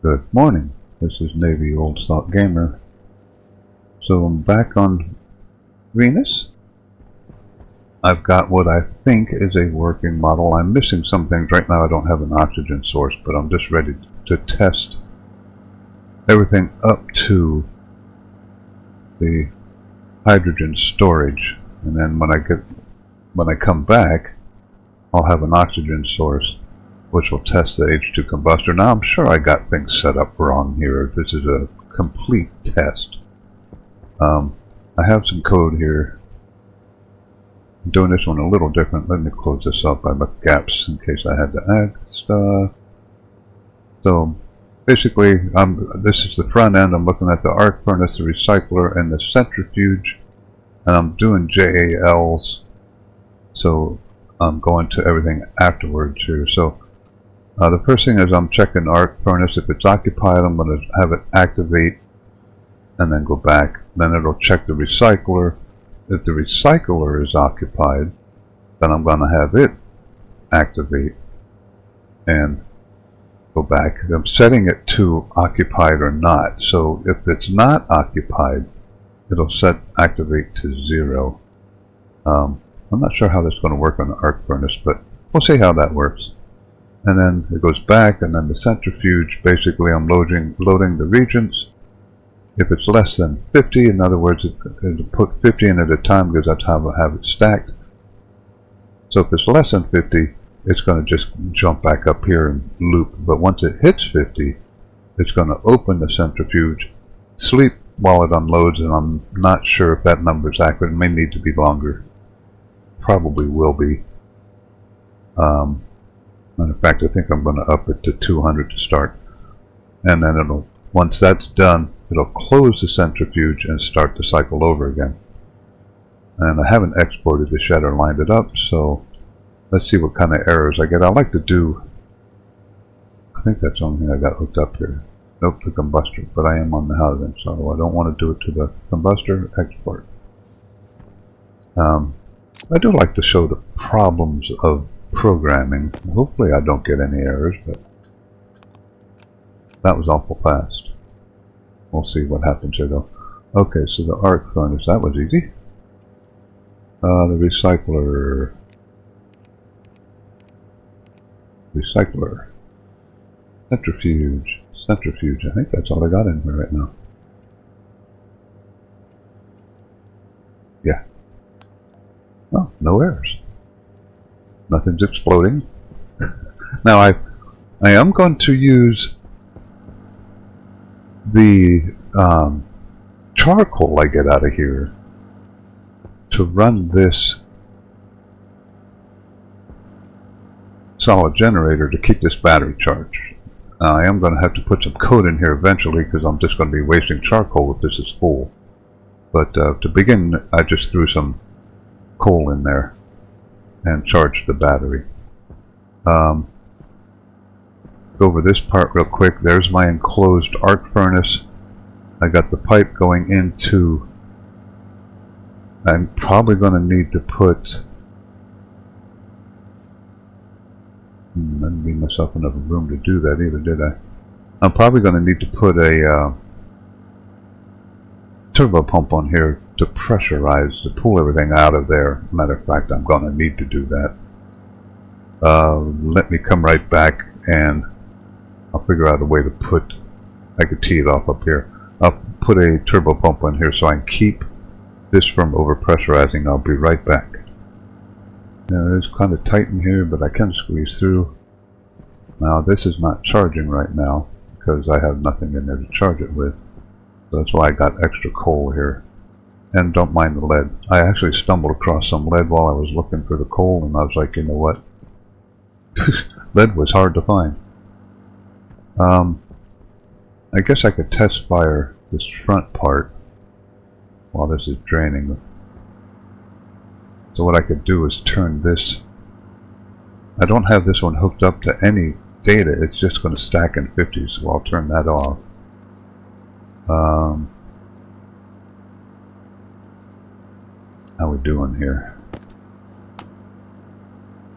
Good morning. This is Navy Old Stock Gamer. So I'm back on Venus. I've got what I think is a working model. I'm missing some things. Right now I don't have an oxygen source, but I'm just ready to test everything up to the hydrogen storage. And then when I come back, I'll have an oxygen source which will test the H2 combustor. Now I'm sure I got things set up wrong here. This is a complete test. I have some code here. I'm doing this one a little different. Let me close this up. I left gaps in case I had to add stuff. So basically, this is the front end. I'm looking at the arc furnace, the recycler, and the centrifuge. And I'm doing JALs. So I'm going to everything afterwards here. So the first thing is I'm checking the arc furnace. If it's occupied, I'm going to have it activate and then go back. Then it'll check the recycler. If the recycler is occupied, then I'm going to have it activate and go back. I'm setting it to occupied or not. So if it's not occupied, it'll set activate to 0. I'm not sure how that's going to work on the arc furnace, but we'll see how that works. And then it goes back, and then the centrifuge, basically I'm loading the reagents. If it's less than 50, in other words, it'll put 50 in at a time because that's how I have it stacked. So if it's less than 50, it's going to just jump back up here and loop. But once it hits 50, it's going to open the centrifuge, sleep while it unloads, and I'm not sure if that number is accurate. It may need to be longer. Probably will be. In fact, I think I'm going to up it to 200 to start. And then once that's done, it'll close the centrifuge and start the cycle over again. And I haven't exported the shed or lined it up, so let's see what kind of errors I get. I like to do, I think that's the only thing I got hooked up here. Nope, the combustor, but I am on the housing, so I don't want to do it to the combustor. Export. I do like to show the problems of programming. Hopefully I don't get any errors, but that was awful fast. We'll see what happens here though. Okay, so the arc furnace, that was easy. The recycler. Centrifuge. I think that's all I got in here right now. Yeah. Oh, no errors. Nothing's exploding. Now I am going to use the charcoal I get out of here to run this solid generator to keep this battery charged. I am going to have to put some code in here eventually because I'm just going to be wasting charcoal if this is full. But to begin, I just threw some coal in there and charged the battery. Go over this part real quick. There's my enclosed arc furnace. I got the pipe going into. I'm probably going to need to put. I didn't leave myself enough room to do that either, did I? I'm probably going to need to put a turbo pump on here to pressurize, to pull everything out of there. Matter of fact, I'm going to need to do that. Let me come right back and I'll figure out a way to put, I could tee it off up here. I'll put a turbo pump on here so I can keep this from over pressurizing. I'll be right back. Now it's kind of tight in here, but I can squeeze through. Now this is not charging right now because I have nothing in there to charge it with. So that's why I got extra coal here. And don't mind the lead. I actually stumbled across some lead while I was looking for the coal, and I was like, you know what? Lead was hard to find. I guess I could test fire this front part while this is draining. So what I could do is turn this. I don't have this one hooked up to any data. It's just going to stack in 50, so I'll turn that off. How we doing here?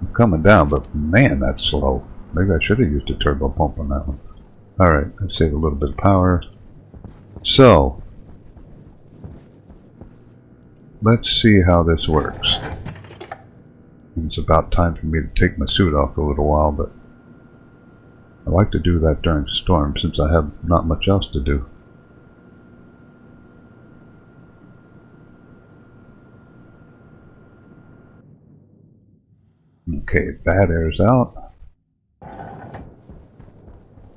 I'm coming down, but man, that's slow. Maybe I should have used a turbo pump on that one. Alright, let's save a little bit of power. So, let's see how this works. It's about time for me to take my suit off for a little while, but I like to do that during storms since I have not much else to do. Okay, bad air's out.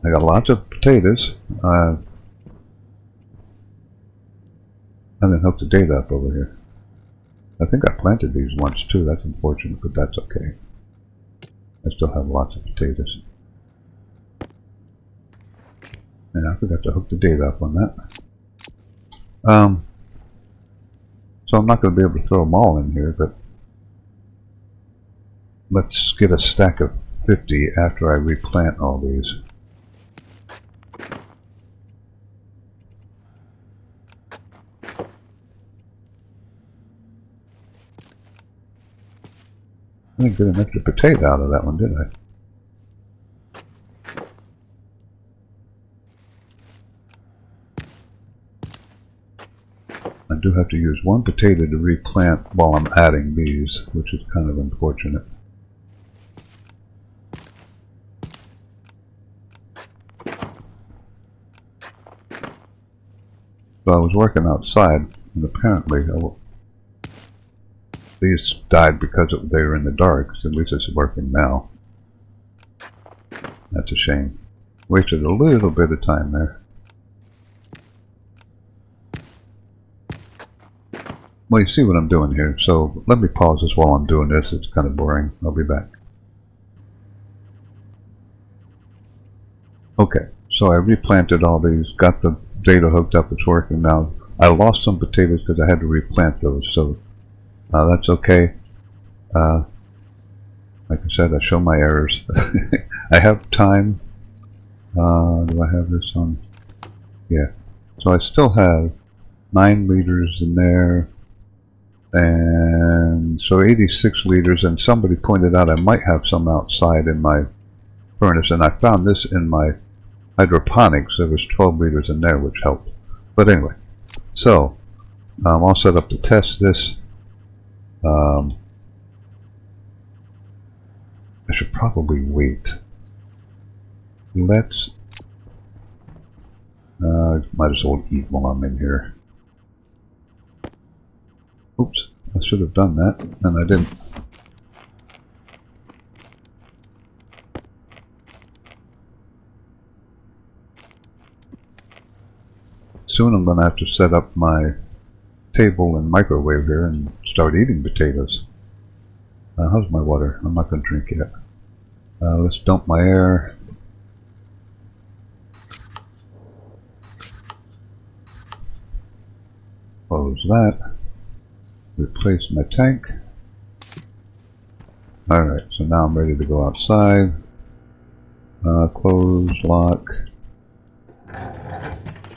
I got lots of potatoes. I didn't hook the data up over here. I think I planted these once too. That's unfortunate, but that's okay. I still have lots of potatoes. And I forgot to hook the data up on that. So I'm not going to be able to throw them all in here, but let's get a stack of 50 after I replant all these. I didn't get an extra potato out of that one, did I? I do have to use one potato to replant while I'm adding these, which is kind of unfortunate. So I was working outside, and apparently these died because they were in the dark, so at least it's working now. That's a shame. Wasted a little bit of time there. Well, you see what I'm doing here, so let me pause this while I'm doing this. It's kind of boring. I'll be back. Okay, so I replanted all these, got the data hooked up, it's working now. I lost some potatoes because I had to replant those, so that's okay. Like I said, I show my errors. I have time. Do I have this on? Yeah. So I still have 9 liters in there. And so 86 liters, and somebody pointed out I might have some outside in my furnace, and I found this in my hydroponics. There was 12 liters in there, which helped. But anyway, so I'm all set up to test this. I should probably wait. Let's might as well eat while I'm in here. Oops, I should have done that, and I didn't. Soon I'm going to have to set up my table and microwave here and start eating potatoes. How's my water? I'm not going to drink yet. Let's dump my air. Close that. Replace my tank. Alright, so now I'm ready to go outside. Close, lock.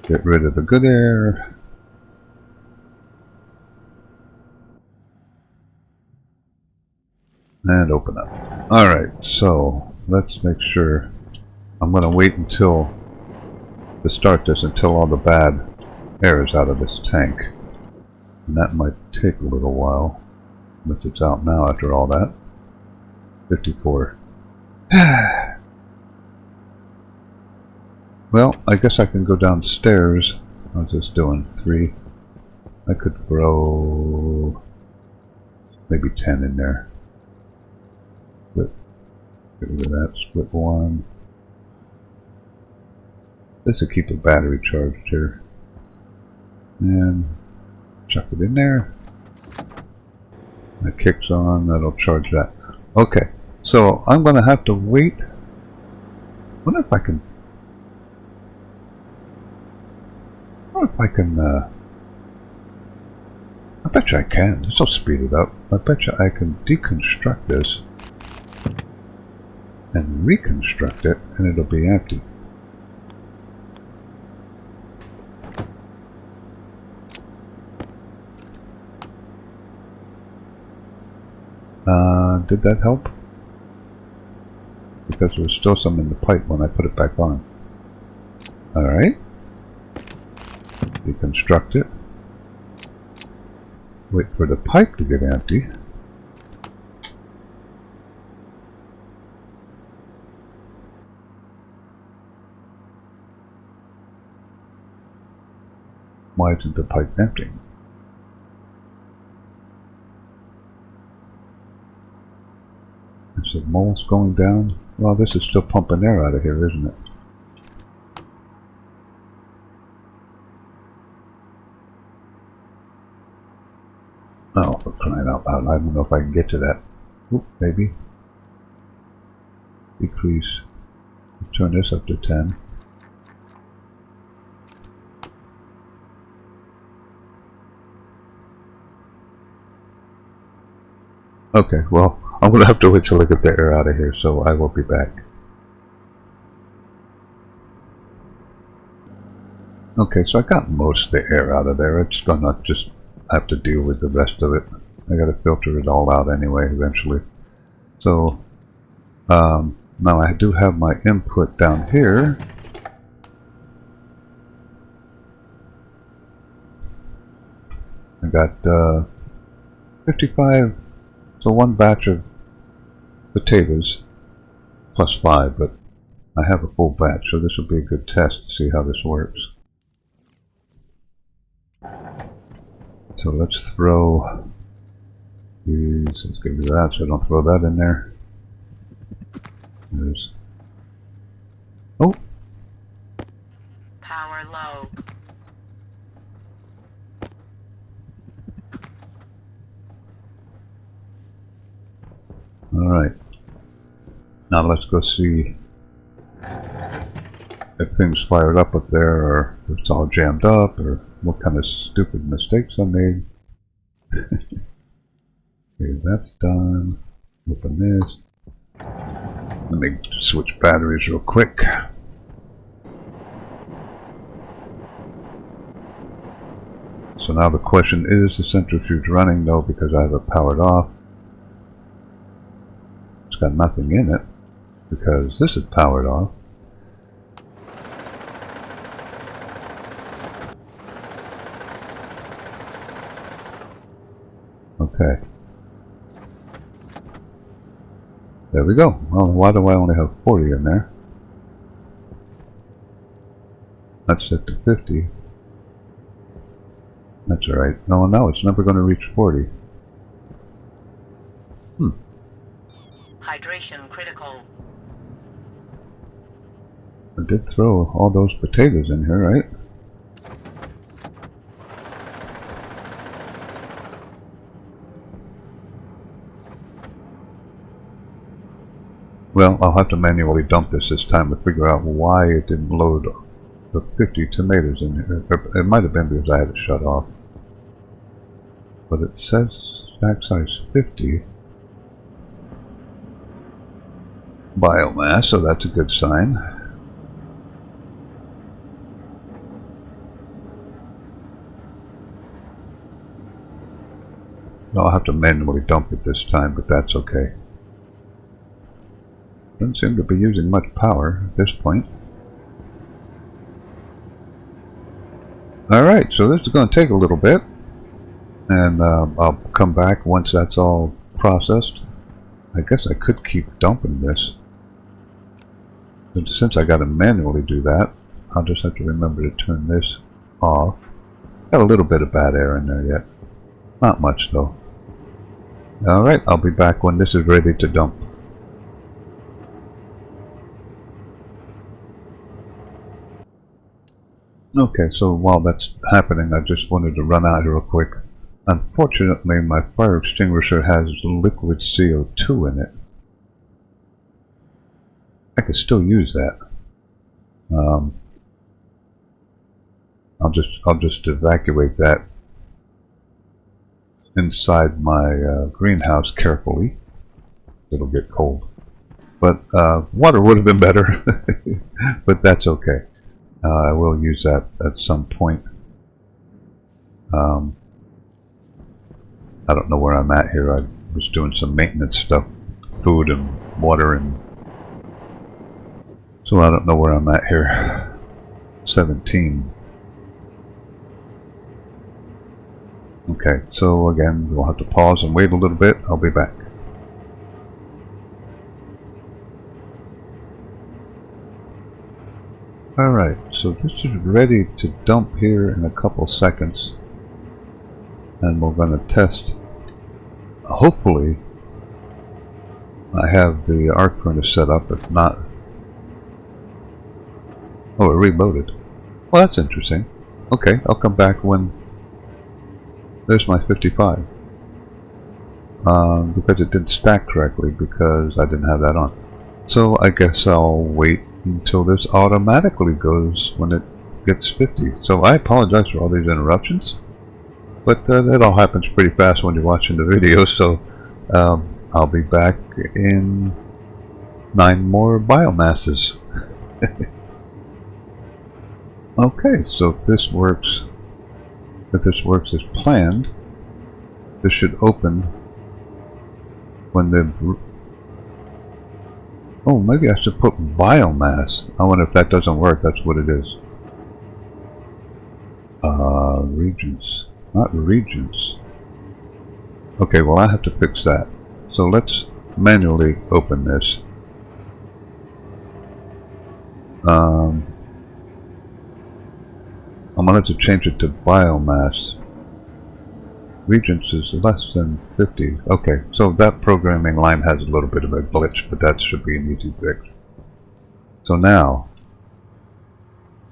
Get rid of the good air. And open up. Alright, so let's make sure. I'm going to wait until to start this until all the bad air is out of this tank. And that might take a little while. Unless it's out now after all that. 54. Well, I guess I can go downstairs. How's this doing? 3. I could throw maybe 10 in there. Get rid of that. Split 1. This will keep the battery charged here. And chuck it in there. That kicks on. That'll charge that. Okay. So I'm going to have to wait. I wonder if I can. I bet you I can. This will speed it up. I bet you I can deconstruct this and reconstruct it, and it'll be empty. Did that help? Because there was still some in the pipe when I put it back on. Alright. Deconstruct it. Wait for the pipe to get empty. Why isn't the pipe empty? Is the mole's going down? Well, this is still pumping air out of here, isn't it? Oh, for crying out loud. I don't know if I can get to that. Oop, maybe. Decrease. Turn this up to 10. Okay, well, I'm going to have to wait till I get the air out of here, so I will be back. Okay, so I got most of the air out of there. It's going to just have to deal with the rest of it. I got to filter it all out anyway, eventually. So, now I do have my input down here. I got 55. So one batch of potatoes plus 5, but I have a full batch, so this will be a good test to see how this works. So let's throw these, let's get rid of that so I don't throw that in there. There's, oh! Power low. Alright. Now let's go see if things fired up there, or if it's all jammed up, or what kind of stupid mistakes I made. Okay, that's done. Open this. Let me switch batteries real quick. So now the question is the centrifuge running? No, because I have it powered off. It's got nothing in it because this is powered off. Okay. There we go. Well, why do I only have 40 in there? That's set to 50. That's alright. No, no, it's never going to reach 40. Hydration critical. I did throw all those potatoes in here, right? Well, I'll have to manually dump this time to figure out why it didn't load the 50 tomatoes in here. It might have been because I had it shut off. But it says stack size 50 biomass, so that's a good sign. I'll have to manually dump it this time, but that's okay. Doesn't seem to be using much power at this point. Alright, so this is going to take a little bit, and I'll come back once that's all processed. I guess I could keep dumping this, but since I got to manually do that, I'll just have to remember to turn this off. Got a little bit of bad air in there yet. Not much though. Alright, I'll be back when this is ready to dump. Okay, so while that's happening, I just wanted to run out here real quick. Unfortunately, my fire extinguisher has liquid CO2 in it. I could still use that. I'll just evacuate that inside my greenhouse carefully. It'll get cold. But water would have been better, but that's okay. I will use that at some point. I don't know where I'm at here. I was doing some maintenance stuff, food and water, and so I don't know where I'm at here. 17. Okay, so again, we'll have to pause and wait a little bit. I'll be back. Alright, so this is ready to dump here in a couple seconds. And we're going to test. Hopefully, I have the arc furnace set up. If not... Oh, it reloaded. Well, that's interesting. Okay, I'll come back when... There's my 55. Because it didn't stack correctly because I didn't have that on. So I guess I'll wait until this automatically goes when it gets 50. So I apologize for all these interruptions. But that all happens pretty fast when you're watching the video. So I'll be back in 9 more biomasses. Okay, so if this works as planned, this should open when the... Oh, maybe I should put biomass. I wonder if that doesn't work. That's what it is. Regions. Not regions. Okay, well I have to fix that. So let's manually open this. I'm going to have to change it to biomass. Regions is less than 50. Okay, so that programming line has a little bit of a glitch, but that should be an easy fix. So now,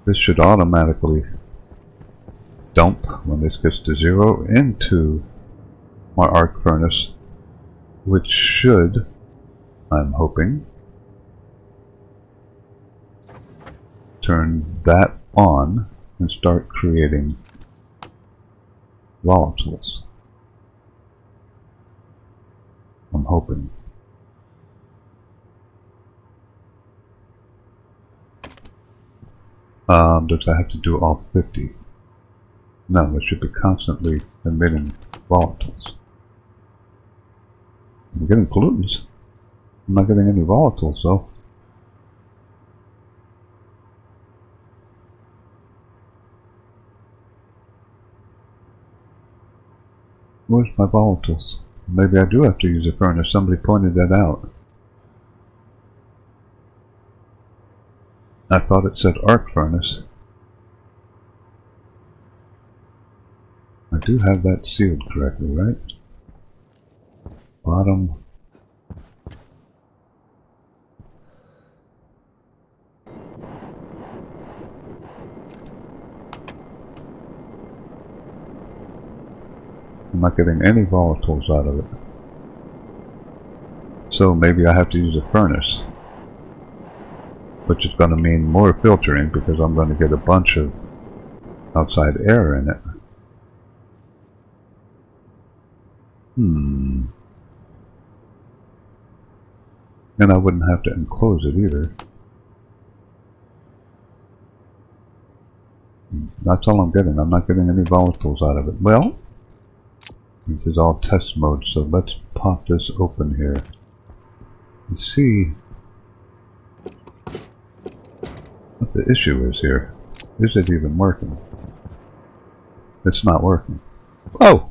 this should automatically dump, when this gets to 0, into my arc furnace, which should, I'm hoping, turn that on and start creating volatiles. I'm hoping. Does I have to do all 50? No, it should be constantly emitting volatiles. I'm getting pollutants. I'm not getting any volatiles though. Where's my volatiles? Maybe I do have to use a furnace. Somebody pointed that out. I thought it said arc furnace. I do have that sealed correctly, right? Bottom. I'm not getting any volatiles out of it. So maybe I have to use a furnace. Which is going to mean more filtering because I'm going to get a bunch of outside air in it. And I wouldn't have to enclose it either. That's all I'm getting. I'm not getting any volatiles out of it. Well, this is all test mode, so let's pop this open here and see what the issue is here. Is it even working? It's not working. Oh!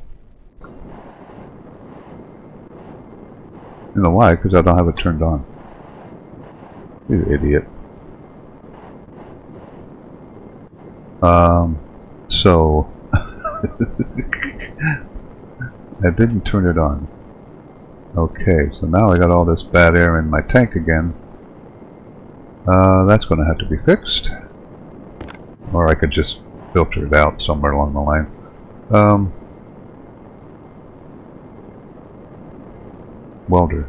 You know why? Because I don't have it turned on. You idiot. So I didn't turn it on. Okay, so now I got all this bad air in my tank again. That's going to have to be fixed. Or I could just filter it out somewhere along the line. Welder.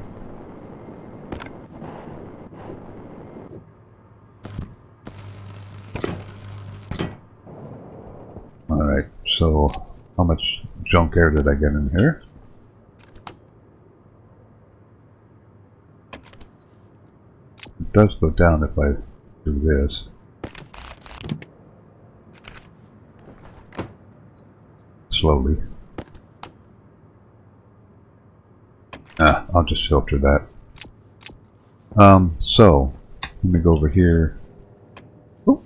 Alright, so how much junk air did I get in here? It does go down if I do this. Slowly. I'll just filter that. So let me go over here. Oh.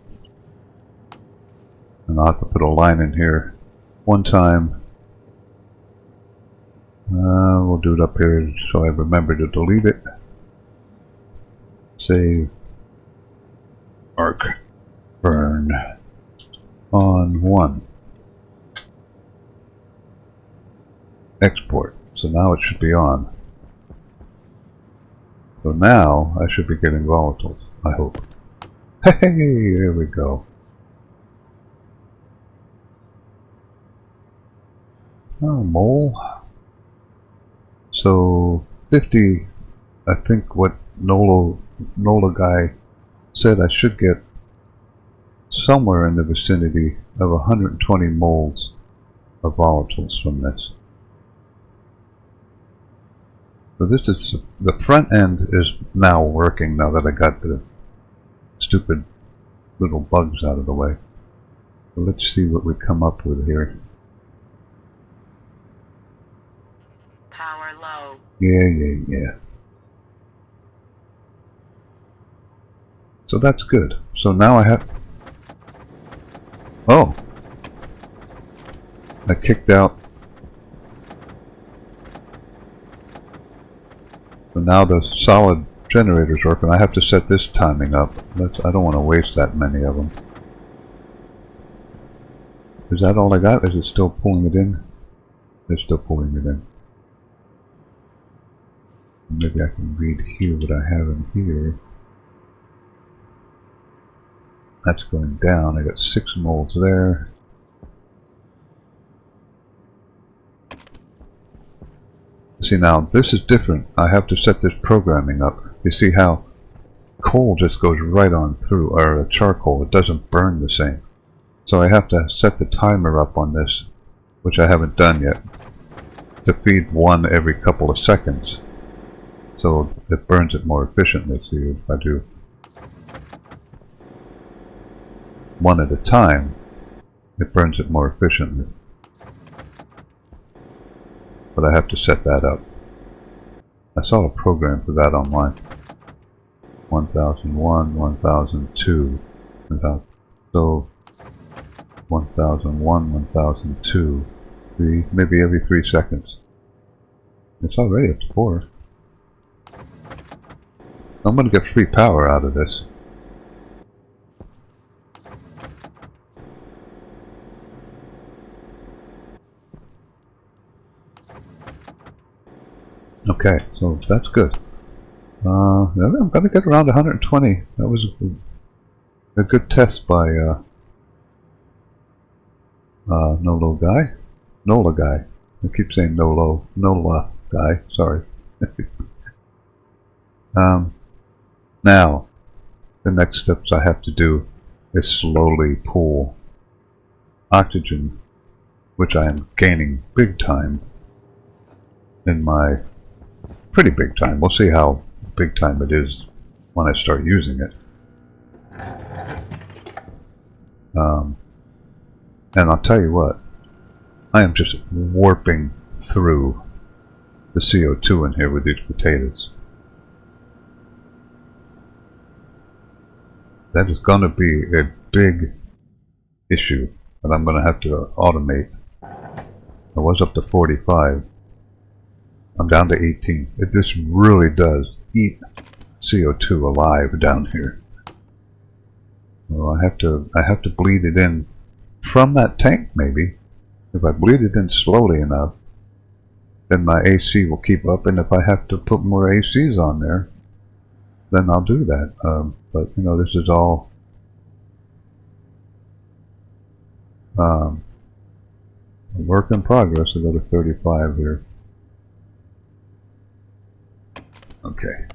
I'll have to put a line in here one time. We'll do it up here so I remember to delete it. Save arc burn on 1. Export. So now it should be on. So now I should be getting volatiles, I hope. Hey, there we go. Oh, mole. So 50, I think what Nola guy said I should get somewhere in the vicinity of 120 moles of volatiles from this. So this is, the front end is now working now that I got the stupid little bugs out of the way. So let's see what we come up with here. Power low. Yeah. So that's good. So now I have... Oh! I kicked out. So now the solid generator's working. I have to set this timing up. I don't want to waste that many of them. Is that all I got? Is it still pulling it in? It's still pulling it in. Maybe I can read here what I have in here. That's going down. I got 6 moles there. See, now this is different. I have to set this programming up. You see how coal just goes right on through, or charcoal. It doesn't burn the same. So I have to set the timer up on this, which I haven't done yet, to feed 1 every couple of seconds. So it burns it more efficiently. See, if I do 1 at a time, it burns it more efficiently. But I have to set that up. I saw a program for that online. 1001, 1002, so 1001, 1002, maybe every 3 seconds. It's already up to 4. I'm going to get free power out of this. Okay, so that's good. I'm going to get around 120. That was a good test by Nola guy. I keep saying Nola guy. Sorry. Now, the next steps I have to do is slowly pull oxygen, which I am gaining big time in my... pretty big time. We'll see how big time it is when I start using it. And I'll tell you what, I am just warping through the CO2 in here with these potatoes. That is going to be a big issue that I'm going to have to automate. I was up to 45. I'm down to 18. This really does eat CO2 alive down here. Well, I have to bleed it in from that tank, maybe. If I bleed it in slowly enough, then my AC will keep up, and if I have to put more ACs on there, then I'll do that. But you know, this is all a work in progress. I go to 35 here. Okay.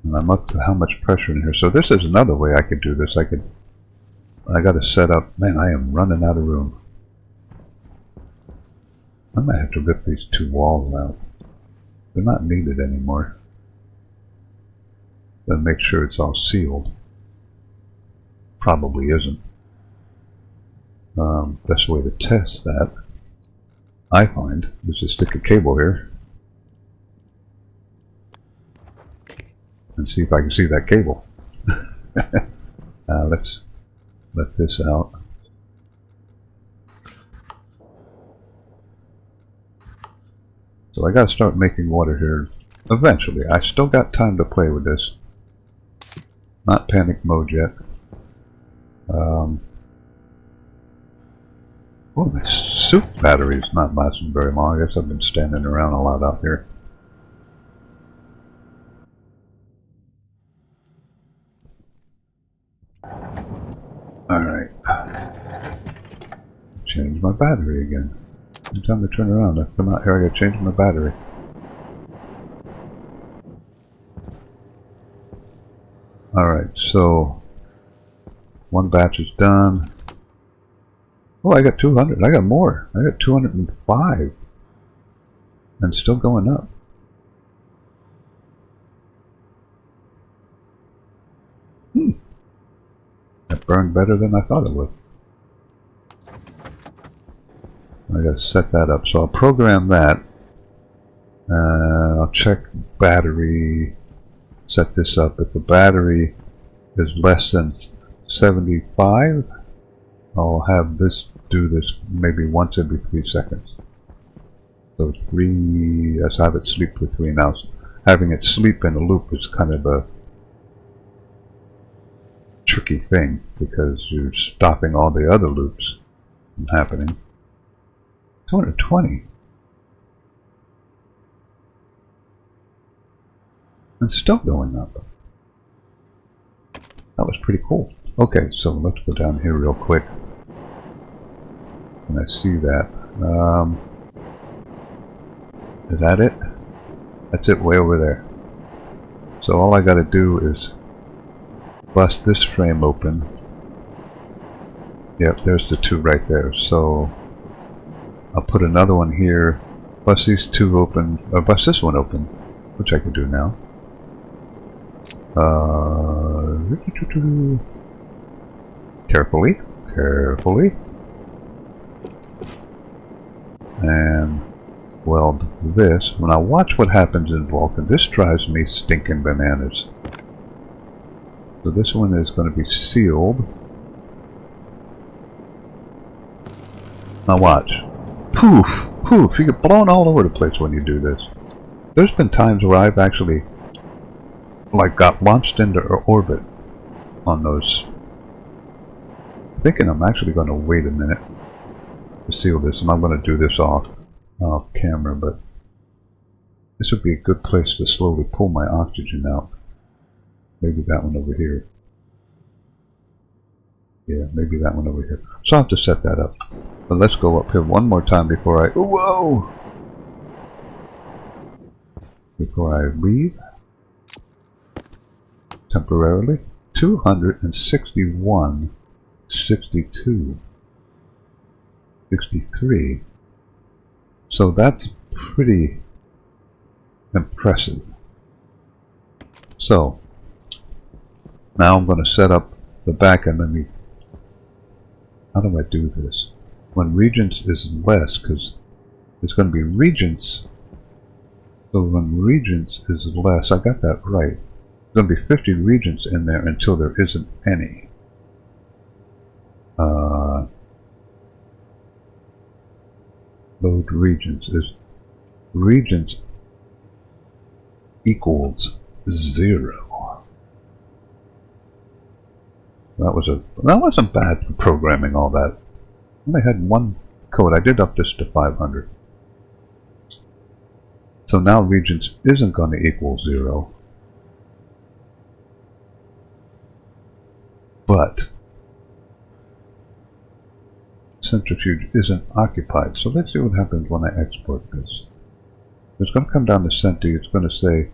And I'm up to how much pressure in here. So this is another way I could do this. I got to set up. Man, I am running out of room. I might have to rip these 2 walls out. They're not needed anymore. Then make sure it's all sealed. Probably isn't. Best way to test that, I find, is to stick a cable here and see if I can see that cable. Let's let this out. So I gotta start making water here eventually. I still got time to play with this. Not panic mode yet. Oh, my soup battery's not lasting very long. I guess I've been standing around a lot out here. Alright. Change my battery again. Every time I turn around, I come out here, I gotta change my battery. Alright, so one batch is done. Oh, I got 200. I got more. I got 205. And still going up. That burned better than I thought it would. I gotta set that up. So I'll program that. I'll check battery. Set this up. If the battery is less than 75, I'll have this do this maybe once every 3 seconds. So 3, let's have it sleep for 3 now. Having it sleep in a loop is kind of a tricky thing because you're stopping all the other loops from happening. 220. And still going up. That was pretty cool. Okay, so let's go down here real quick. And I see that. Is that it? That's it way over there. So all I gotta do is bust this frame open. Yep, there's the 2 right there. So I'll put another one here, bust these 2 open, or bust this one open, which I can do now. Carefully, carefully. And weld this. When I watch what happens in Vulkan, this drives me stinking bananas. So this one is going to be sealed. Now watch. Poof! Poof! You get blown all over the place when you do this. There's been times where I've actually like got launched into orbit on those. Thinking I'm actually going to wait a minute to seal this, and I'm going to do this off camera, but this would be a good place to slowly pull my oxygen out. Maybe that one over here. Yeah, maybe that one over here. So I'll have to set that up. But let's go up here one more time before I... Whoa! Before I leave. Temporarily. 261. 62. 63. So that's pretty impressive. So, now I'm going to set up the back end. How do I do this? When regents is less, because it's going to be regents. So when regents is less, I got that right. There's going to be 50 regents in there until there isn't any. Load regents is regents equals 0. That wasn't bad for programming all that. I only had one code. I did up this to 500. So now regents isn't going to equal 0. But centrifuge isn't occupied. So let's see what happens when I export this. It's going to come down to centi. It's going to say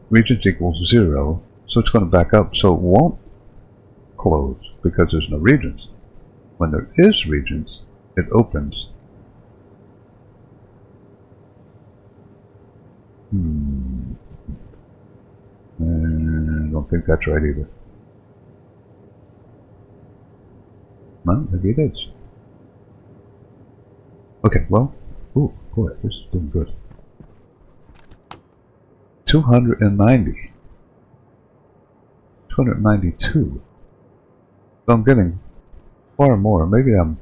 regents equals 0. So it's going to back up. So it won't close because there's no regents. When there is regents, it opens. I don't think that's right either. Well, maybe it is. Okay, well, ooh, boy, this is doing good. 290. 292. So I'm getting far more. Maybe I'm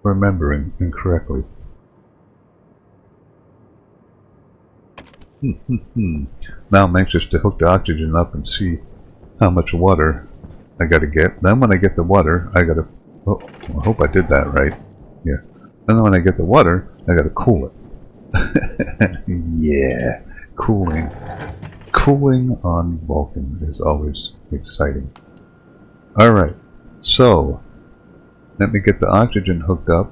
remembering incorrectly. Now I'm anxious to hook the oxygen up and see how much water I gotta get. Then when I get the water, I gotta... Oh, I hope I did that right. Yeah. And then when I get the water, I gotta cool it. Yeah. Cooling. Cooling on Vulcan is always exciting. Alright. So, let me get the oxygen hooked up.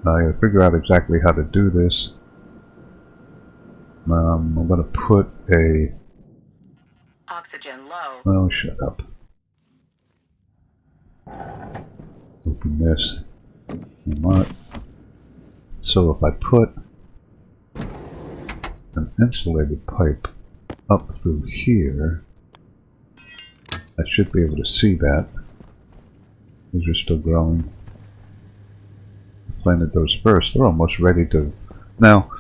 I gotta figure out exactly how to do this. I'm gonna put a... Oxygen low. Oh, shut up. Open this. Not. So if I put an insulated pipe up through here, I should be able to see that. These are still growing. I planted those first. They're almost ready to... Now,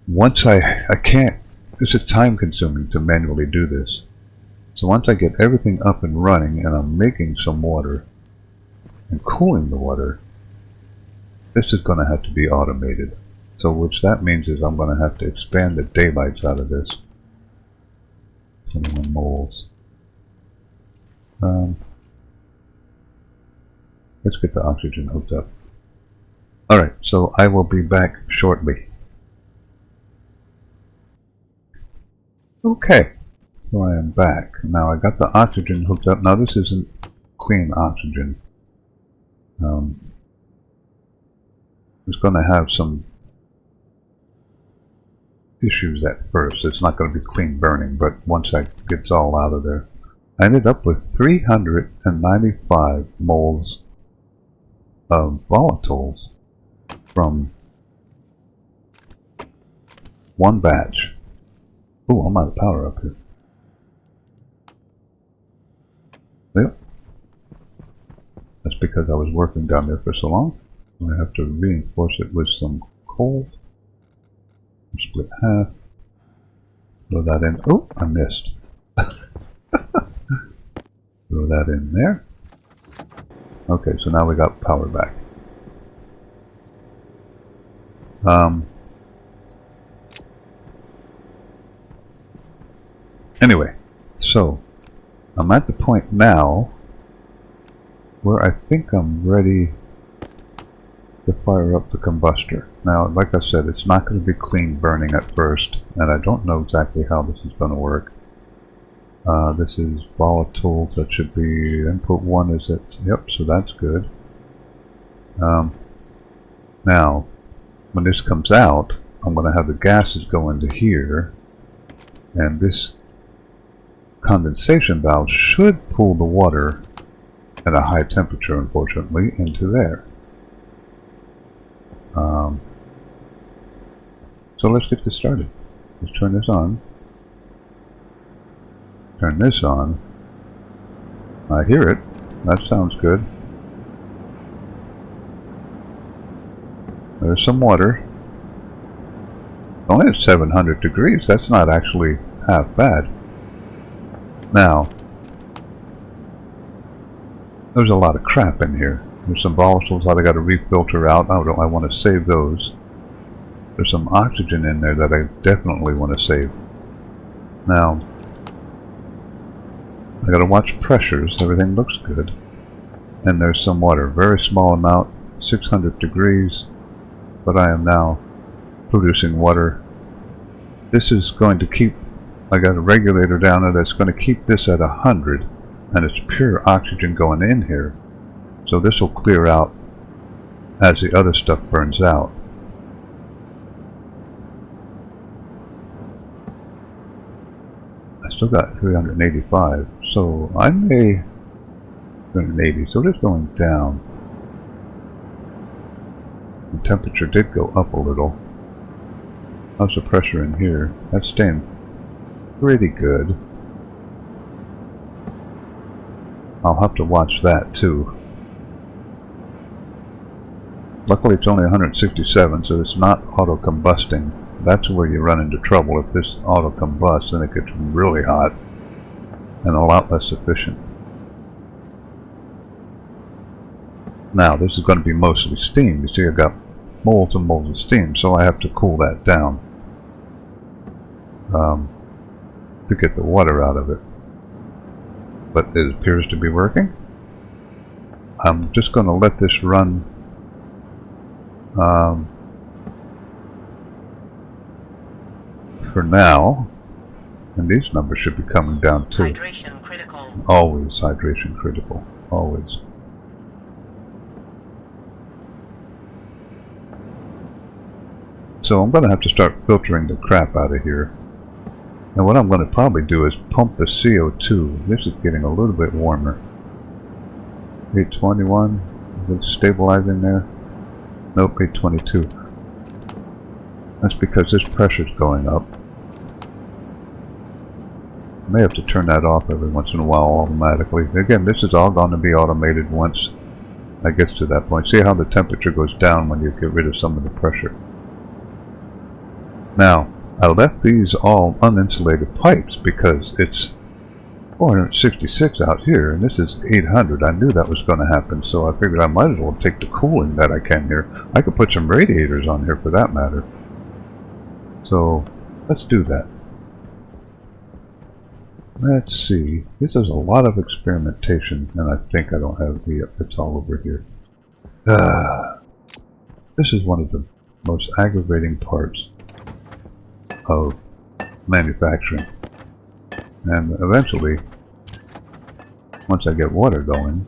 once I can't... This is time consuming to manually do this. So once I get everything up and running and I'm making some water and cooling the water, this is going to have to be automated. So which that means is I'm going to have to expand the daylights out of this. 21 moles. Let's get the oxygen hooked up. Alright, so I will be back shortly. Okay, so I am back. Now I got the oxygen hooked up. Now this isn't clean oxygen. It's going to have some issues at first. It's not going to be clean burning, but once that gets all out of there, I ended up with 395 moles of volatiles from one batch. Oh, I'm out of power up here. Yep. That's because I was working down there for so long. I have to reinforce it with some coal. Split half. Throw that in. Oh, I missed. Throw that in there. Okay, so now we got power back. Anyway, so I'm at the point now where I think I'm ready to fire up the combustor. Now, like I said, it's not going to be clean burning at first, and I don't know exactly how this is going to work. This is volatiles. That should be input 1, is it? Yep, so that's good. Now, when this comes out, I'm going to have the gases go into here, and this condensation valve should pull the water at a high temperature, unfortunately, into there. So let's get this started. Let's turn this on. Turn this on. I hear it. That sounds good. There's some water. Only at 700 degrees. That's not actually half bad. Now, there's a lot of crap in here. There's some volatiles that I got to refilter out. I want to save those. There's some oxygen in there that I definitely want to save. Now, I got to watch pressures. Everything looks good. And there's some water. Very small amount. 600 degrees. But I am now producing water. This is going to keep... I got a regulator down there that's going to keep this at 100. And it's pure oxygen going in here. So this will clear out as the other stuff burns out. I still got 385, so I may... 380, so it is going down. The temperature did go up a little. How's the pressure in here? That's staying pretty good. I'll have to watch that too. Luckily it's only 167, so it's not auto-combusting. That's where you run into trouble. If this auto-combusts, then it gets really hot and a lot less efficient. Now, this is going to be mostly steam. You see, I've got moles and moles of steam, so I have to cool that down. to get the water out of it. But it appears to be working. I'm just going to let this run for now, and these numbers should be coming down too. Hydration critical. Always hydration critical. Always. So I'm going to have to start filtering the crap out of here. And what I'm going to probably do is pump the CO2. This is getting a little bit warmer. 821. Is it stabilizing there? Nope, 822. That's because this pressure's going up. I may have to turn that off every once in a while automatically. Again, this is all going to be automated once I get to that point. See how the temperature goes down when you get rid of some of the pressure. Now, I left these all uninsulated pipes because it's 466 out here, and this is 800. I knew that was going to happen, so I figured I might as well take the cooling that I can here. I could put some radiators on here for that matter. So, let's do that. Let's see. This is a lot of experimentation, and I think I don't have the... It's all over here. This is one of the most aggravating parts of manufacturing. And eventually, once I get water going,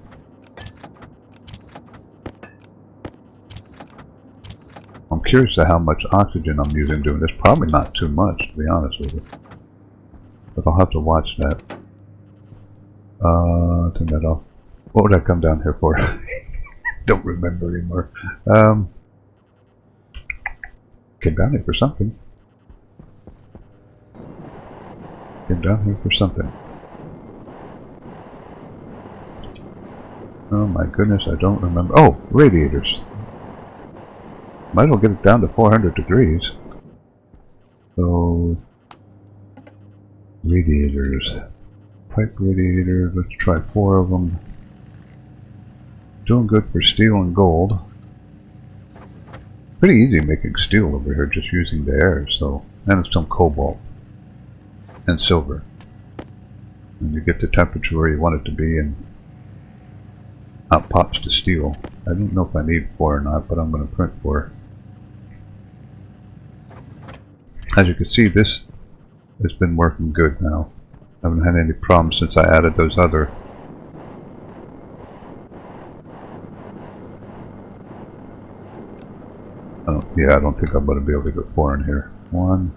I'm curious to how much oxygen I'm using doing this. Probably not too much, to be honest with you. But I'll have to watch that. Turn that off. What would I come down here for? Don't remember anymore. Came down here for something. Came down here for something. Oh my goodness, I don't remember. Oh, radiators. Might as well get it down to 400 degrees. So, radiators. Pipe radiator, let's try 4 of them. Doing good for steel and gold. Pretty easy making steel over here, just using the air, so. And some cobalt. And silver. And you get the temperature where you want it to be, and out pops the steel. I don't know if I need 4 or not, but I'm going to print 4. As you can see, this has been working good now. I haven't had any problems since I added those other. Oh, yeah, I don't think I'm going to be able to get 4 in here. 1,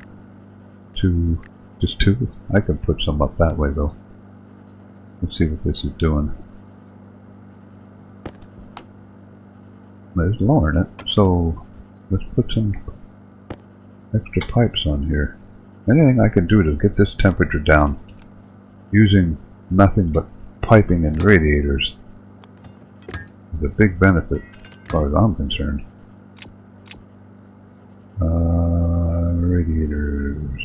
2, just 2. I can put some up that way though. Let's see what this is doing. It's lowering it, so let's put some extra pipes on here. Anything I can do to get this temperature down using nothing but piping and radiators is a big benefit as far as I'm concerned. Radiators.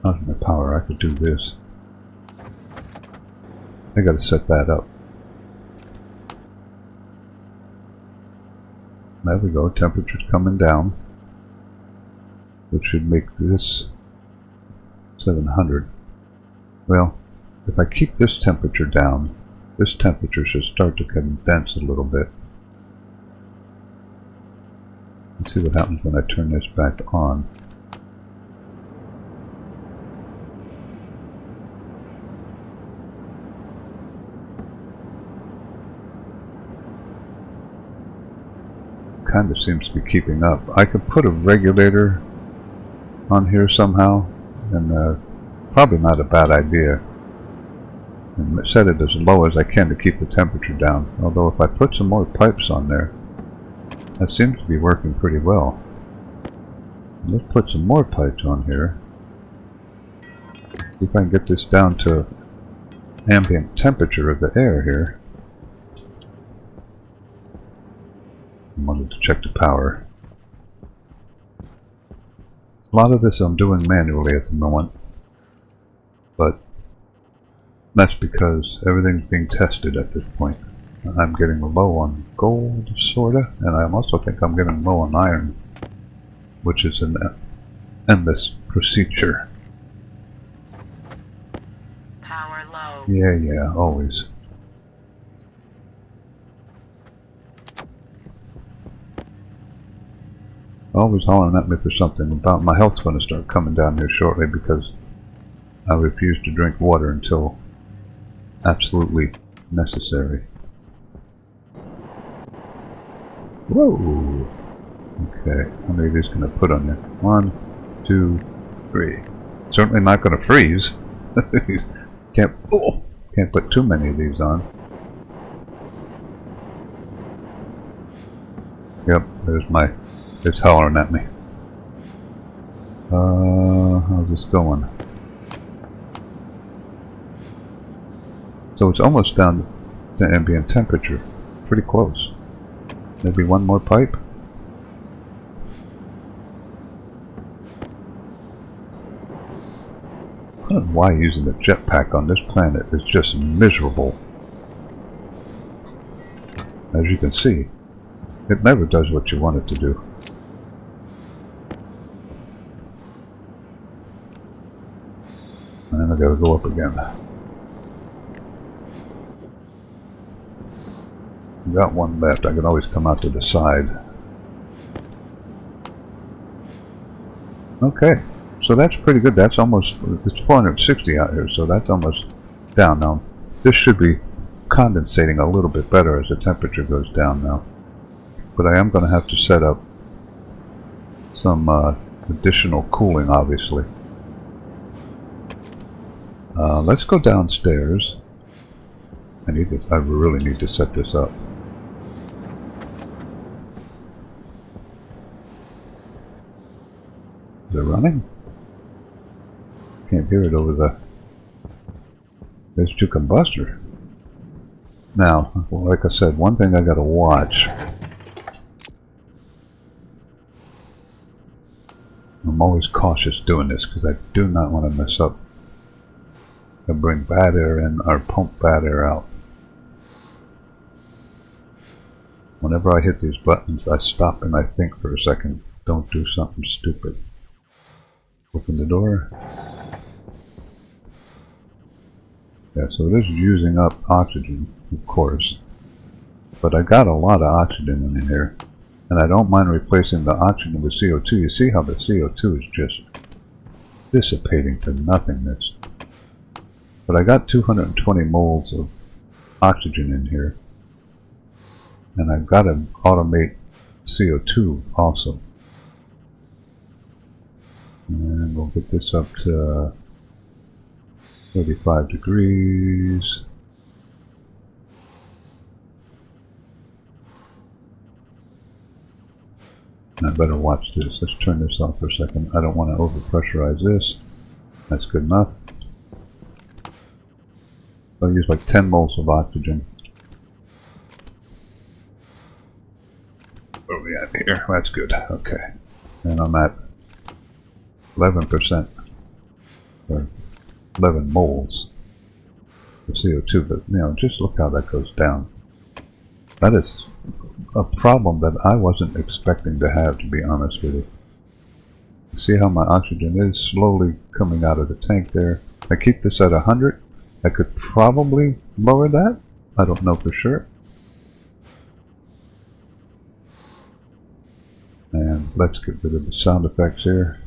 Not my power, I could do this. I gotta set that up. There we go, temperature's coming down. Which should make this 700. Well, if I keep this temperature down, this temperature should start to condense a little bit. Let's see what happens when I turn this back on. Kind of seems to be keeping up. I could put a regulator on here somehow, and probably not a bad idea, and set it as low as I can to keep the temperature down. Although if I put some more pipes on there, that seems to be working pretty well. Let's put some more pipes on here. See if I can get this down to ambient temperature of the air here. I wanted to check the power. A lot of this I'm doing manually at the moment, but that's because everything's being tested at this point. I'm getting low on gold, sorta, and I also think I'm getting low on iron, which is an endless procedure. Power low. Yeah, always. Always hollering at me for something about my health's going to start coming down here shortly because I refuse to drink water until absolutely necessary. Whoa! Okay, how many of these can I put on there? 1, 2, 3. Certainly not going to freeze. Can't put too many of these on. Yep, it's hollering at me. How's this going? So it's almost down to ambient temperature. Pretty close. Maybe one more pipe? I don't know why using a jetpack on this planet is just miserable. As you can see, it never does what you want it to do. And I gotta go up again. Got one left. I can always come out to the side. Okay, so that's pretty good. That's almost, it's 460 out here, so that's almost down now. This should be condensating a little bit better as the temperature goes down now. But I am going to have to set up some additional cooling, obviously. Let's go downstairs. I really need to set this up. Is it running? Can't hear it over the H2 combustor. Now, like I said, one thing I gotta watch. I'm always cautious doing this because I do not want to mess up and bring bad air in or pump bad air out. Whenever I hit these buttons, I stop and I think for a second. Don't do something stupid. Open the door. Yeah, so it is using up oxygen, of course. But I got a lot of oxygen in here. And I don't mind replacing the oxygen with CO2. You see how the CO2 is just dissipating to nothingness. But I got 220 moles of oxygen in here. And I've got to automate CO2 also. And we'll get this up to 35 degrees. And I better watch this. Let's turn this off for a second. I don't want to overpressurize this. That's good enough. I'll use like 10 moles of oxygen. Where are we at here? That's good. Okay. And I'm at 11%, or 11 moles of CO2, but you know, just look how that goes down. That is a problem that I wasn't expecting to have, to be honest with you. See how my oxygen is slowly coming out of the tank there. I keep this at 100. I could probably lower that. I don't know for sure. And let's get rid of the sound effects here.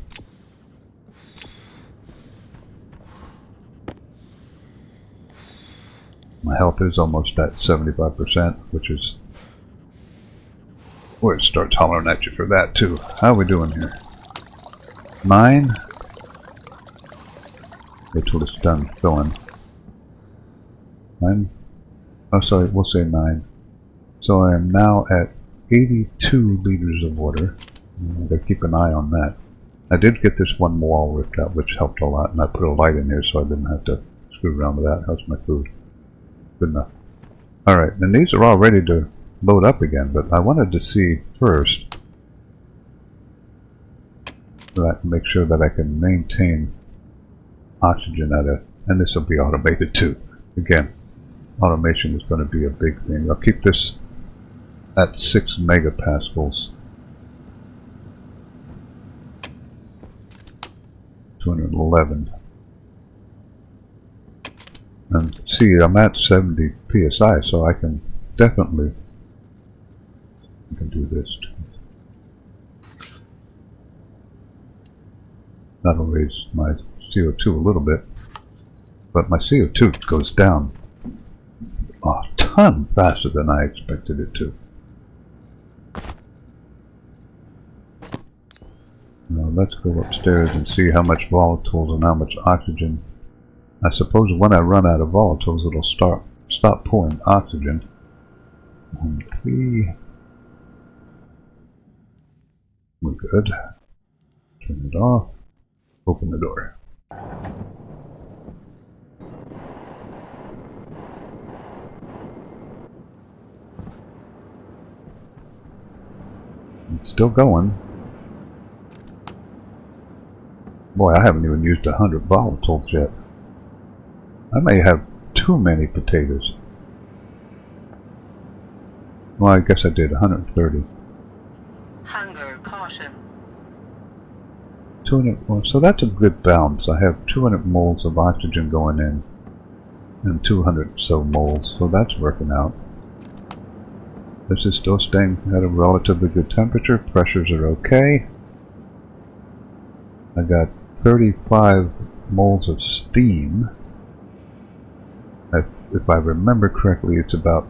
My health is almost at 75%, which is where it starts hollering at you for that too. How are we doing here? 9? Wait till it's done filling. 9? Oh, sorry, we'll say 9. So I am now at 82 liters of water. I gotta keep an eye on that. I did get this one wall ripped out, which helped a lot, and I put a light in here so I didn't have to screw around with that. How's my food? Good enough. Alright, and these are all ready to load up again, but I wanted to see first that make sure that I can maintain oxygen at a, and this will be automated too. Again, automation is going to be a big thing. I'll keep this at 6 megapascals. 211. And see, I'm at 70 psi, so I can definitely do this too. That'll raise my CO2 a little bit, but my CO2 goes down a ton faster than I expected it to. Now let's go upstairs and see how much volatiles and how much oxygen. I suppose when I run out of volatiles, it'll stop pulling oxygen. 1, 3. We're good. Turn it off. Open the door. It's still going. Boy, I haven't even used 100 volatiles yet. I may have too many potatoes. Well, I guess I did 130. Hunger caution. 200, well, so that's a good balance. I have 200 moles of oxygen going in and 200 so moles, so that's working out. This is still staying at a relatively good temperature. Pressures are okay. I got 35 moles of steam. If I remember correctly, it's about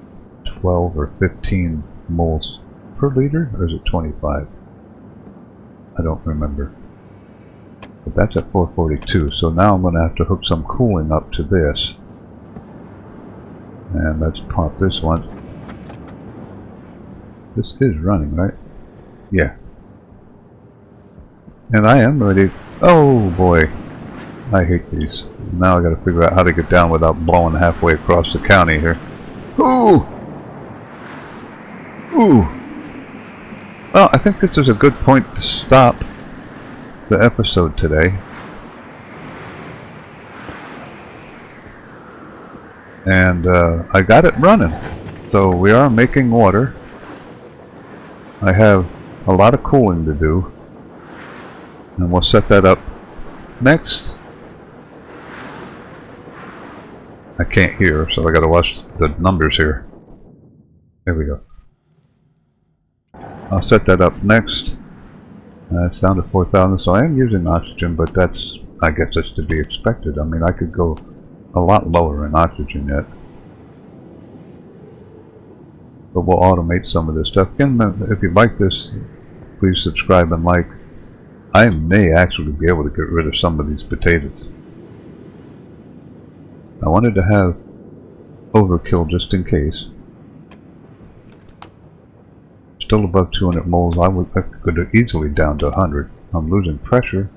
12 or 15 moles per liter, or is it 25? I don't remember. But that's at 442, so now I'm going to have to hook some cooling up to this. And let's pop this one. This is running, right? Yeah. And I am ready. Oh boy, I hate these. Now I got to figure out how to get down without blowing halfway across the county here. Ooh! Ooh! Well, I think this is a good point to stop the episode today. And I got it running. So we are making water. I have a lot of cooling to do. And we'll set that up next. I can't hear, so I gotta watch the numbers here. There we go. I'll set that up next. It's down to 4,000, so I am using oxygen, but that's, I guess that's to be expected. I mean, I could go a lot lower in oxygen yet. But we'll automate some of this stuff. Again, if you like this, please subscribe and like. I may actually be able to get rid of some of these potatoes. I wanted to have overkill just in case. Still above 200 moles. I could go easily down to 100. I'm losing pressure,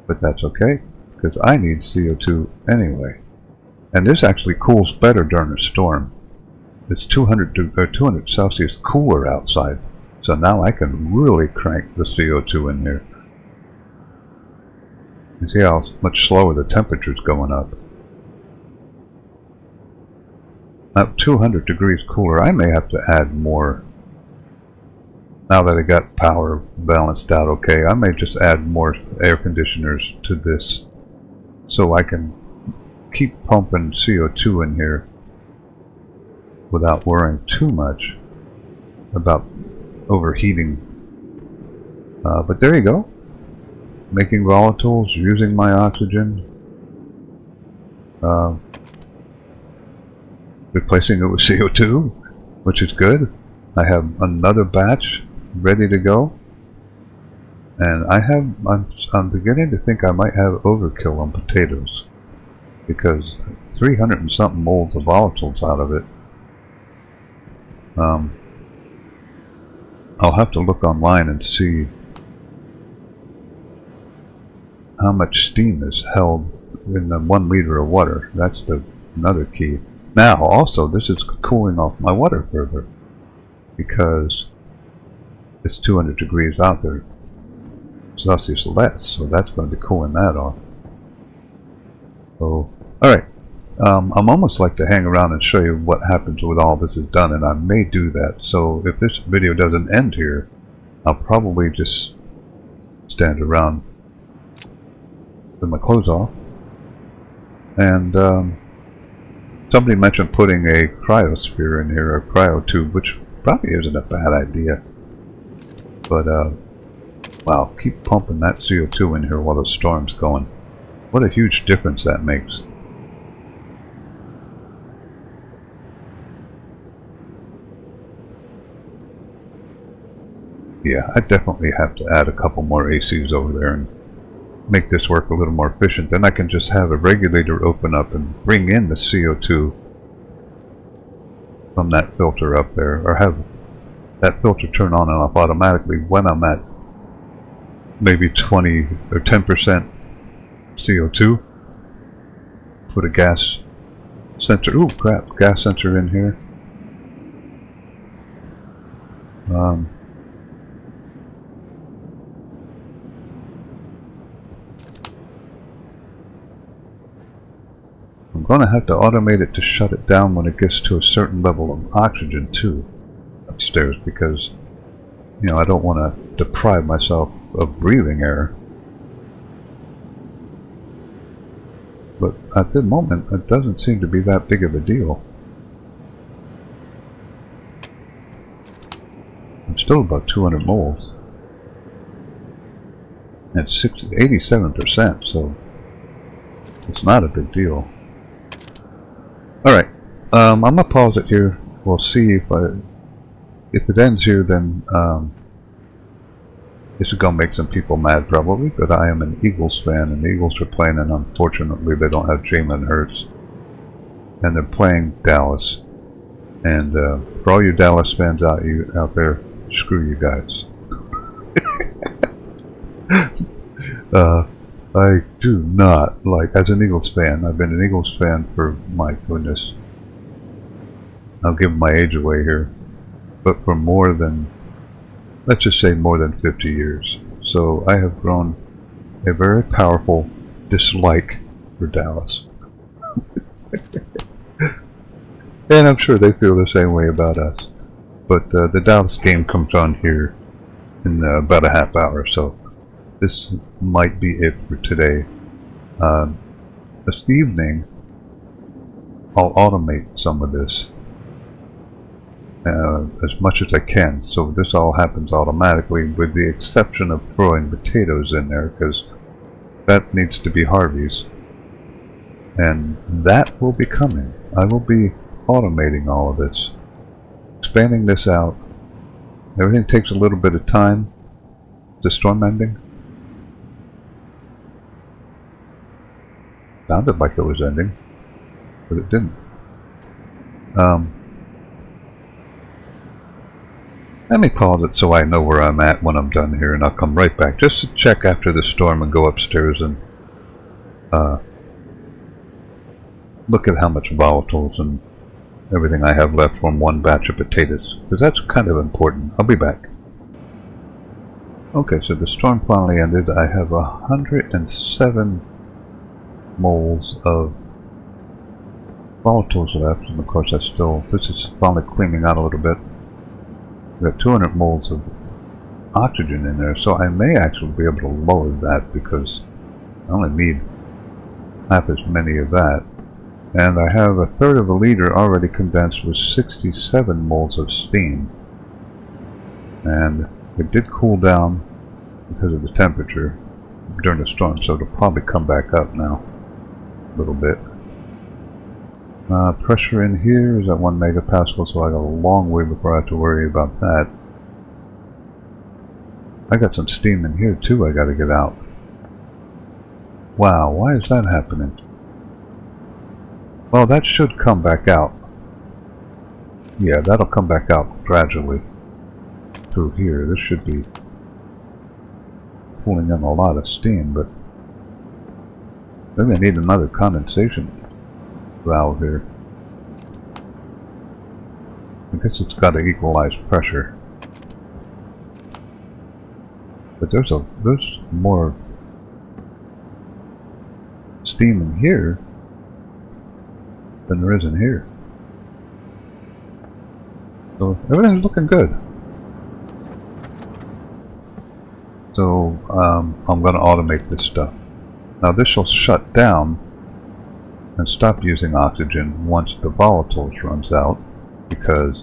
but that's okay, because I need CO2 anyway. And this actually cools better during a storm. It's 200 Celsius cooler outside, so now I can really crank the CO2 in here. You see how much slower the temperature's going up. At 200 degrees cooler, I may have to add more. Now that I got power balanced out okay, I may just add more air conditioners to this so I can keep pumping CO2 in here without worrying too much about overheating. But there you go. Making volatiles, using my oxygen, replacing it with CO2, which is good. I have another batch ready to go, and I'm beginning to think I might have overkill on potatoes, because 300 and something moles of volatiles out of it. I'll have to look online and see how much steam is held in the 1 liter of water. That's another key. Now, also, this is cooling off my water further, because it's 200 degrees out there, Celsius less, so that's going to be cooling that off. So, alright, I'm almost like to hang around and show you what happens when all this is done, and I may do that. So if this video doesn't end here, I'll probably just stand around with my clothes off. And somebody mentioned putting a cryosphere in here, a cryo tube, which probably isn't a bad idea. But wow, keep pumping that CO2 in here while the storm's going. What a huge difference that makes. Yeah, I definitely have to add a couple more ACs over there and make this work a little more efficient. Then I can just have a regulator open up and bring in the CO2 from that filter up there, or have that filter turn on and off automatically when I'm at maybe 20 or 10% CO2. Put a gas sensor, ooh crap, gas sensor in here. I'm going to have to automate it to shut it down when it gets to a certain level of oxygen too upstairs, because I don't want to deprive myself of breathing air. But at the moment it doesn't seem to be that big of a deal. I'm still about 200 moles. It's 87%, so it's not a big deal. Alright, I'm going to pause it here. We'll see if it ends here, then this is going to make some people mad probably, but I am an Eagles fan, and the Eagles are playing, and unfortunately they don't have Jalen Hurts. And they're playing Dallas. And for all you Dallas fans out there, screw you guys. I do not like, as an Eagles fan, I've been an Eagles fan for, my goodness, I'll give my age away here, but for more than, let's just say more than 50 years. So I have grown a very powerful dislike for Dallas. And I'm sure they feel the same way about us. But the Dallas game comes on here in about a half hour, so this might be it for today. This evening, I'll automate some of this as much as I can, so this all happens automatically, with the exception of throwing potatoes in there, because that needs to be Harvey's. And that will be coming. I will be automating all of this, expanding this out. Everything takes a little bit of time. The storm ending sounded like it was ending, but it didn't. Let me pause it so I know where I'm at when I'm done here, and I'll come right back just to check after the storm and go upstairs and look at how much volatiles and everything I have left from one batch of potatoes, because that's kind of important. I'll be back. Okay, so the storm finally ended. I have 107 moles of volatiles left, and of course this is finally cleaning out a little bit. We've got 200 moles of oxygen in there, so I may actually be able to lower that, because I only need half as many of that. And I have a third of a liter already condensed with 67 moles of steam. And it did cool down because of the temperature during the storm, so it'll probably come back up now a little bit. Pressure in here is at 1 megapascal, so I got a long way before I have to worry about that. I got some steam in here too I gotta get out. Wow, why is that happening? Well, that should come back out. Yeah, that'll come back out gradually through here. This should be pulling in a lot of steam, but maybe I need another condensation valve here. I guess it's got to equalize pressure. But there's more steam in here. than there is in here. So everything's looking good. So I'm going to automate this stuff. Now this will shut down and stop using oxygen once the volatiles runs out, because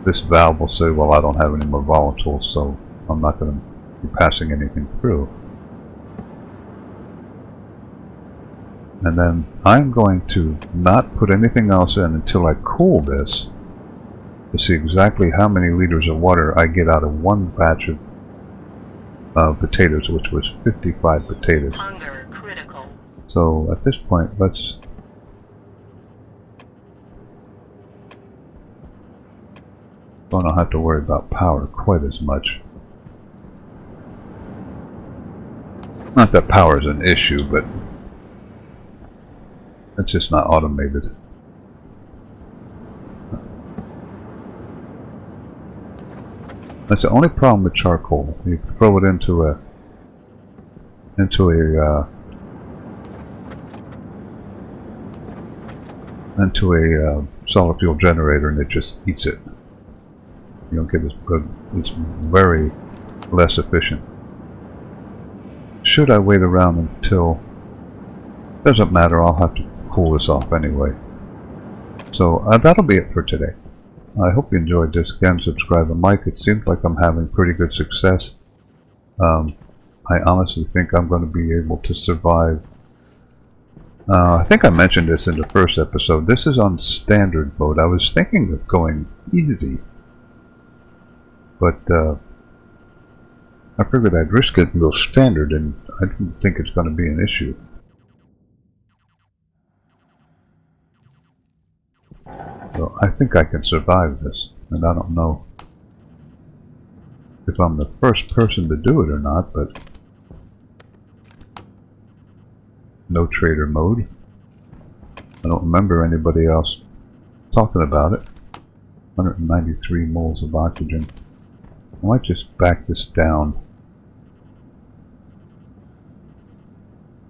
this valve will say, well, I don't have any more volatiles, so I'm not going to be passing anything through. And then I'm going to not put anything else in until I cool this to see exactly how many liters of water I get out of one batch of potatoes, which was 55 potatoes. Hunger critical. So at this point, don't have to worry about power quite as much. Not that power is an issue, but it's just not automated. That's the only problem with charcoal. You throw it into a solid fuel generator, and it just eats it. You don't get as good. It's very less efficient. Should I wait around until? Doesn't matter. I'll have to cool this off anyway. So that'll be it for today. I hope you enjoyed this. Again, subscribe to Mike. It seems like I'm having pretty good success. I honestly think I'm going to be able to survive. I think I mentioned this in the first episode. This is on standard mode. I was thinking of going easy, but I figured I'd risk it and go standard, and I didn't think it's going to be an issue. So I think I can survive this, and I don't know if I'm the first person to do it or not, but no trader mode. I don't remember anybody else talking about it. 193 moles of oxygen. I might just back this down.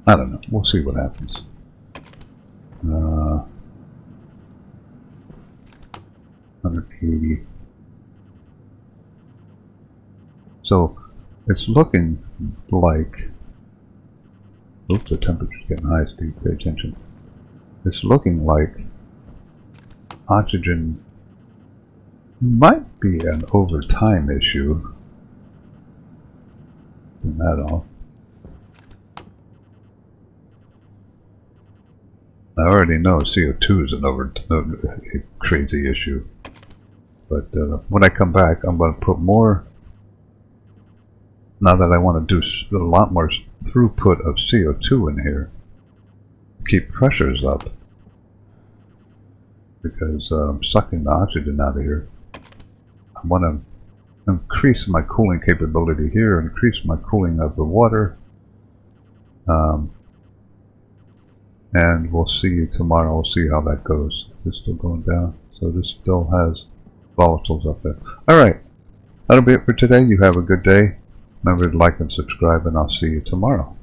I don't know. We'll see what happens. 180. So it's looking like, oops, the temperature's getting high, Steve, pay attention. It's looking like oxygen might be an overtime issue. Turn that off. I already know CO2 is a crazy issue. But when I come back, I'm going to put more, now that I want to do a lot more throughput of CO2 in here, keep pressures up, because I'm sucking the oxygen out of here. I want to increase my cooling capability here, increase my cooling of the water, and we'll see tomorrow. We'll see how that goes. It's still going down, so this still has volatiles up there. Alright, that'll be it for today. You have a good day. Remember to like and subscribe, and I'll see you tomorrow.